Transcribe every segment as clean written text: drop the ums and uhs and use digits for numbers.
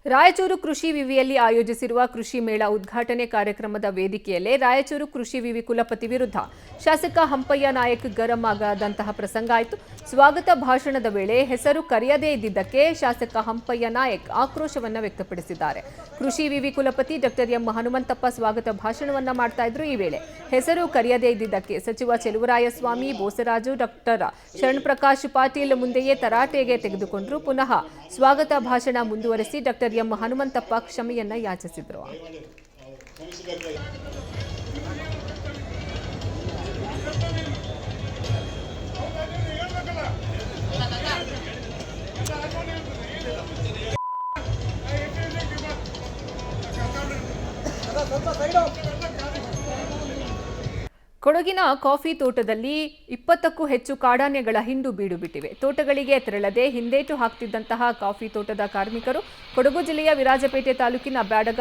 ರಾಯಚೂರು ಕೃಷಿ ವಿವಿಯಲ್ಲಿ ಆಯೋಜಿಸಿರುವ ಕೃಷಿ ಮೇಳ ಉದ್ಘಾಟನೆ ಕಾರ್ಯಕ್ರಮದ ವೇದಿಕೆಯಲ್ಲೇ ರಾಯಚೂರು ಕೃಷಿ ವಿವಿ ಕುಲಪತಿ ವಿರುದ್ಧ ಶಾಸಕ ಹಂಪಯ್ಯ ನಾಯಕ್ ಗರಂ ಆಗದಂತಹ ಪ್ರಸಂಗ ಆಯಿತು. ಸ್ವಾಗತ ಭಾಷಣದ ವೇಳೆ ಹೆಸರು ಕರೆಯದೇ ಇದ್ದಿದ್ದಕ್ಕೆ ಶಾಸಕ ಹಂಪಯ್ಯ ನಾಯಕ್ ಆಕ್ರೋಶವನ್ನ ವ್ಯಕ್ತಪಡಿಸಿದ್ದಾರೆ. ಕೃಷಿ ವಿವಿ ಕುಲಪತಿ ಡಾಕ್ಟರ್ ಎಂ ಹನುಮಂತಪ್ಪ ಸ್ವಾಗತ ಭಾಷಣವನ್ನ ಮಾಡ್ತಾ ಇದ್ರು. ಈ ವೇಳೆ ಹೆಸರು ಕರೆಯದೇ ಇದ್ದಿದ್ದಕ್ಕೆ ಸಚಿವ ಚೆಲುವರಾಯಸ್ವಾಮಿ, ಬೋಸರಾಜು, ಡಾಕ್ಟರ್ ಶರಣಪ್ರಕಾಶ್ ಪಾಟೀಲ್ ಮುಂದೆಯೇ ತರಾಟೆಗೆ ತೆಗೆದುಕೊಂಡರು. ಪುನಃ ಸ್ವಾಗತ ಭಾಷಣ ಮುಂದುವರೆಸಿ ಡಾಕ್ಟರ್ ಎಂ ಹನುಮಂತಪ್ಪ ಕ್ಷಮೆಯನ್ನ ಯಾಚಿಸಿದರು. ಕೊಡಗಿನ ಕಾಫಿ ತೋಟದಲ್ಲಿ 20ಕ್ಕೂ ಹೆಚ್ಚು ಕಾಡಾನೆಗಳ ಹಿಂಡು ಬೀಡು ಬಿಟ್ಟಿವೆ. ತೋಟಗಳಿಗೆ ತೆರಳದೆ ಹಿಂದೇಟು ಹಾಕ್ತಿದ್ದಂತಹ ಕಾಫಿ ತೋಟದ ಕಾರ್ಮಿಕರು ಕೊಡಗು ಜಿಲ್ಲೆಯ ವಿರಾಜಪೇಟೆ ತಾಲೂಕಿನ ಬ್ಯಾಡಗ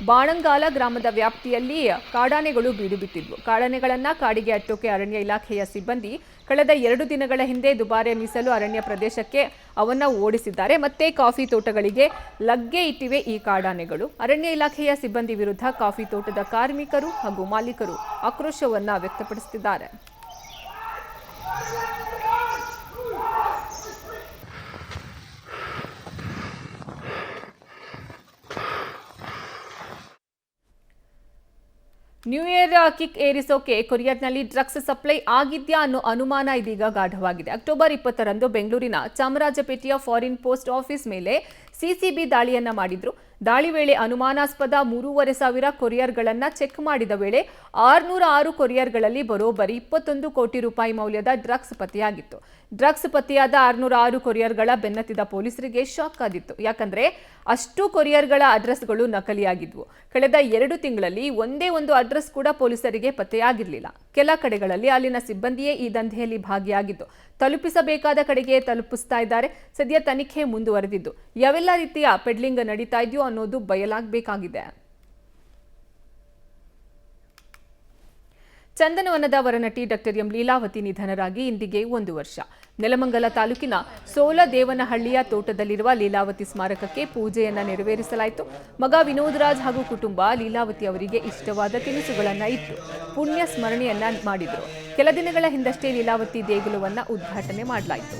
ಬಾಣಂಗಾಲ ಗ್ರಾಮದ ವ್ಯಾಪ್ತಿಯಲ್ಲಿ ಕಾಡಾನೆಗಳು ಬೀಡು ಬಿಟ್ಟಿದ್ವು. ಕಾಡಾನೆಗಳನ್ನ ಕಾಡಿಗೆ ಅಟ್ಟೋಕೆ ಅರಣ್ಯ ಇಲಾಖೆಯ ಸಿಬ್ಬಂದಿ ಕಳೆದ 2 ದಿನಗಳ ಹಿಂದೆ ದುಬಾರೆ ಮೀಸಲು ಅರಣ್ಯ ಪ್ರದೇಶಕ್ಕೆ ಅವನ್ನ ಓಡಿಸಿದ್ದಾರೆ. ಮತ್ತೆ ಕಾಫಿ ತೋಟಗಳಿಗೆ ಲಗ್ಗೆ ಇಟ್ಟಿವೆ ಈ ಕಾಡಾನೆಗಳು. ಅರಣ್ಯ ಇಲಾಖೆಯ ಸಿಬ್ಬಂದಿ ವಿರುದ್ಧ ಕಾಫಿ ತೋಟದ ಕಾರ್ಮಿಕರು ಹಾಗೂ ಮಾಲೀಕರು ಆಕ್ರೋಶವನ್ನ ವ್ಯಕ್ತಪಡಿಸುತ್ತಿದ್ದಾರೆ. ನ್ಯೂ ಇಯರ್ ಕಿಕ್ ಏರಿಸೋಕೆ ಕೊರಿಯರ್ನಲ್ಲಿ ಡ್ರಗ್ಸ್ ಸಪ್ಲೈ ಆಗಿದ್ಯಾ ಅನ್ನೋ ಅನುಮಾನ ಇದೀಗ ಗಾಢವಾಗಿದೆ. ಅಕ್ಟೋಬರ್ 20ರಂದು ಬೆಂಗಳೂರಿನ ಚಾಮರಾಜಪೇಟೆಯ ಫಾರಿನ್ ಪೋಸ್ಟ್ ಆಫೀಸ್ ಮೇಲೆ ಸಿಸಿಬಿ ದಾಳಿಯನ್ನ ಮಾಡಿದ್ರು. ದಾಳಿ ವೇಳೆ ಅನುಮಾನಾಸ್ಪದ 3,500 ಕೊರಿಯರ್ಗಳನ್ನು ಚೆಕ್ ಮಾಡಿದ ವೇಳೆ 606 ಕೊರಿಯರ್ಗಳಲ್ಲಿ ಬರೋಬ್ಬರಿ 21 ಕೋಟಿ ರೂಪಾಯಿ ಮೌಲ್ಯದ ಡ್ರಗ್ಸ್ ಪತ್ತೆಯಾಗಿತ್ತು. ಡ್ರಗ್ಸ್ ಪತ್ತೆಯಾದ 606 ಕೊರಿಯರ್ಗಳ ಬೆನ್ನತ್ತಿದ ಪೊಲೀಸರಿಗೆ ಶಾಕ್ ಆಗಿತ್ತು. ಯಾಕಂದ್ರೆ ಅಷ್ಟು ಕೊರಿಯರ್ಗಳ ಅಡ್ರೆಸ್ಗಳು ನಕಲಿಯಾಗಿದ್ವು. ಕಳೆದ 2 ತಿಂಗಳಲ್ಲಿ ಒಂದೇ ಒಂದು ಅಡ್ರೆಸ್ ಕೂಡ ಪೊಲೀಸರಿಗೆ ಪತ್ತೆಯಾಗಿರಲಿಲ್ಲ. ಕೆಲ ಕಡೆಗಳಲ್ಲಿ ಅಲ್ಲಿನ ಸಿಬ್ಬಂದಿಯೇ ಈ ದಂಧೆಯಲ್ಲಿ ಭಾಗಿಯಾಗಿದ್ದು ತಲುಪಿಸಬೇಕಾದ ಕಡೆಗೆ ತಲುಪಿಸ್ತಾ ಇದ್ದಾರೆ. ಸದ್ಯ ತನಿಖೆ ಮುಂದುವರೆದಿದ್ದು ಯಾವೆಲ್ಲ ರೀತಿಯ ಪೆಡ್ಲಿಂಗ್ ನಡೀತಾ ಇದೆಯೋ ಅನ್ನೋದು ಬಯಲಾಗಬೇಕಾಗಿದೆ. ಚಂದನವನದ ವರನಟಿ ಡಾಕ್ಟರ್ ಎಂ ಲೀಲಾವತಿ ನಿಧನರಾಗಿ ಇಂದಿಗೆ 1 ವರ್ಷ. ನೆಲಮಂಗಲ ತಾಲೂಕಿನ ಸೋಲದೇವನಹಳ್ಳಿಯ ತೋಟದಲ್ಲಿರುವ ಲೀಲಾವತಿ ಸ್ಮಾರಕಕ್ಕೆ ಪೂಜೆಯನ್ನ ನೆರವೇರಿಸಲಾಯಿತು. ಮಗ ವಿನೋದ್ ರಾಜ್ ಹಾಗೂ ಕುಟುಂಬ ಲೀಲಾವತಿ ಅವರಿಗೆ ಇಷ್ಟವಾದ ತಿನಿಸುಗಳನ್ನ ಇಟ್ಟು ಪುಣ್ಯ ಸ್ಮರಣೆಯನ್ನ ಮಾಡಿದರು. ಕೆಲ ದಿನಗಳ ಹಿಂದಷ್ಟೇ ಲೀಲಾವತಿ ದೇಗುಲವನ್ನ ಉದ್ಘಾಟನೆ ಮಾಡಲಾಯಿತು.